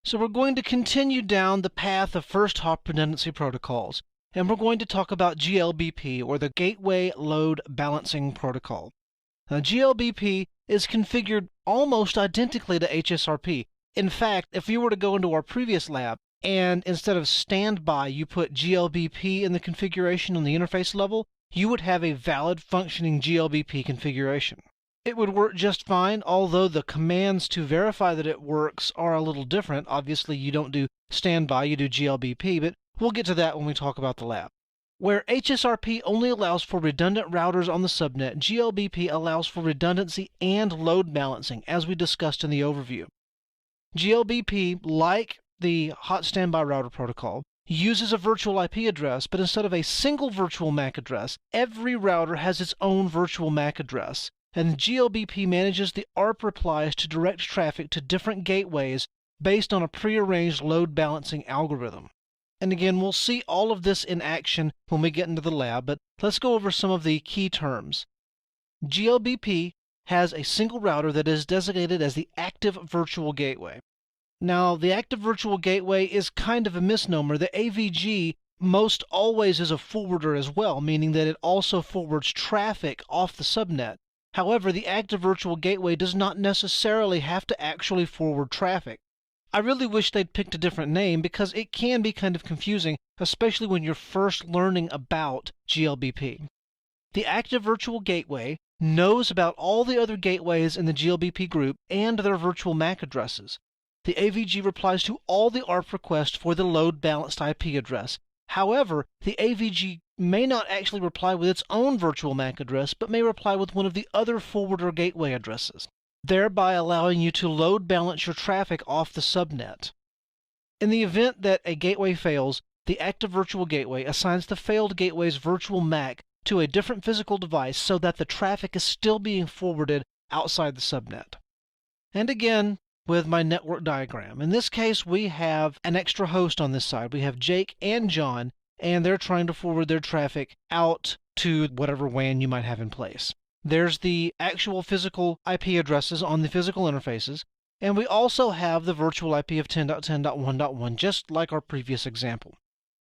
So we're going to continue down the path of first hop redundancy protocols, and we're going to talk about GLBP, or the Gateway Load Balancing Protocol. Now, GLBP is configured almost identically to HSRP. In fact, if you were to go into our previous lab, and instead of standby you put GLBP in the configuration on the interface level, you would have a valid functioning GLBP configuration. It would work just fine, although the commands to verify that it works are a little different. Obviously, you don't do standby, you do GLBP, but we'll get to that when we talk about the lab. Where HSRP only allows for redundant routers on the subnet, GLBP allows for redundancy and load balancing, as we discussed in the overview. GLBP, like the hot standby router protocol, uses a virtual IP address, but instead of a single virtual MAC address, every router has its own virtual MAC address. And GLBP manages the ARP replies to direct traffic to different gateways based on a prearranged load balancing algorithm. And again, we'll see all of this in action when we get into the lab, but let's go over some of the key terms. GLBP has a single router that is designated as the active virtual gateway. Now, the active virtual gateway is kind of a misnomer. The AVG most always is a forwarder as well, meaning that it also forwards traffic off the subnet. However, the active virtual gateway does not necessarily have to actually forward traffic. I really wish they'd picked a different name because it can be kind of confusing, especially when you're first learning about GLBP. The active virtual gateway knows about all the other gateways in the GLBP group and their virtual MAC addresses. The AVG replies to all the ARP requests for the load balanced IP address. However, the AVG may not actually reply with its own virtual MAC address, but may reply with one of the other forwarder gateway addresses, thereby allowing you to load balance your traffic off the subnet. In the event that a gateway fails, the active virtual gateway assigns the failed gateway's virtual MAC to a different physical device so that the traffic is still being forwarded outside the subnet. And again, with my network diagram. In this case, we have an extra host on this side. We have Jake and John, and they're trying to forward their traffic out to whatever WAN you might have in place. There's the actual physical IP addresses on the physical interfaces, and we also have the virtual IP of 10.10.1.1, just like our previous example.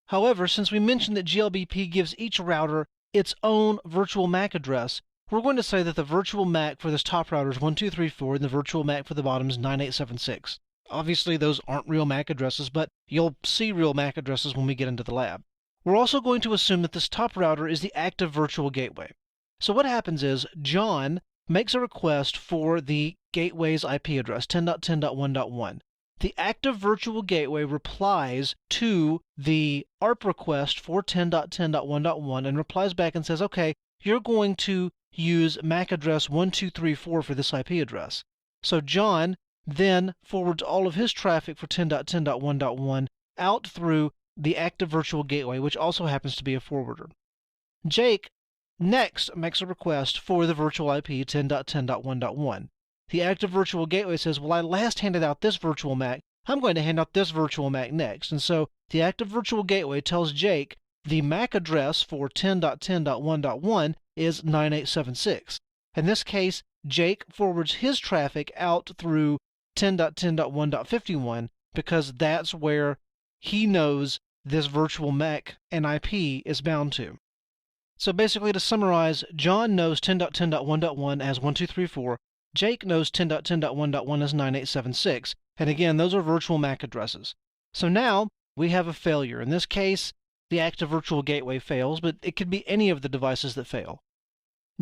However, since we mentioned that GLBP gives each router its own virtual MAC address, we're going to say that the virtual MAC for this top router is 1234 and the virtual MAC for the bottom is 9876. Obviously, those aren't real MAC addresses, but you'll see real MAC addresses when we get into the lab. We're also going to assume that this top router is the active virtual gateway. So what happens is John makes a request for the gateway's IP address, 10.10.1.1. The active virtual gateway replies to the ARP request for 10.10.1.1 and replies back and says, okay, you're going to use MAC address 1234 for this IP address. So John then forwards all of his traffic for 10.10.1.1 out through the active virtual gateway, which also happens to be a forwarder. Jake next makes a request for the virtual IP 10.10.1.1. The active virtual gateway says, well, I last handed out this virtual MAC. I'm going to hand out this virtual MAC next. And so the active virtual gateway tells Jake the MAC address for 10.10.1.1 is 9876. In this case, Jake forwards his traffic out through 10.10.1.51 because that's where he knows this virtual MAC and IP is bound to. So basically, to summarize, John knows 10.10.1.1 as 1234, Jake knows 10.10.1.1 as 9876, and again, those are virtual MAC addresses. So now we have a failure. In this case, the active virtual gateway fails, but it could be any of the devices that fail.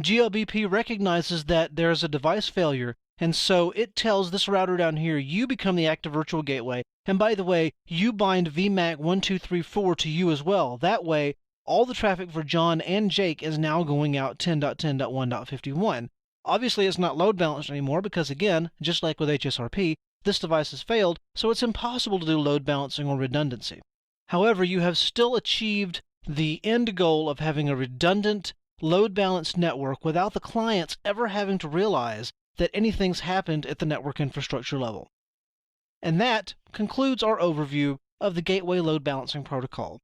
GLBP recognizes that there is a device failure, and so it tells this router down here, you become the active virtual gateway, and by the way, you bind VMAC 1234 to you as well. That way, all the traffic for John and Jake is now going out 10.10.1.51. Obviously, it's not load balanced anymore because, again, just like with HSRP, this device has failed, so it's impossible to do load balancing or redundancy. However, you have still achieved the end goal of having a redundant, load-balanced network without the clients ever having to realize that anything's happened at the network infrastructure level. And that concludes our overview of the Gateway Load Balancing Protocol.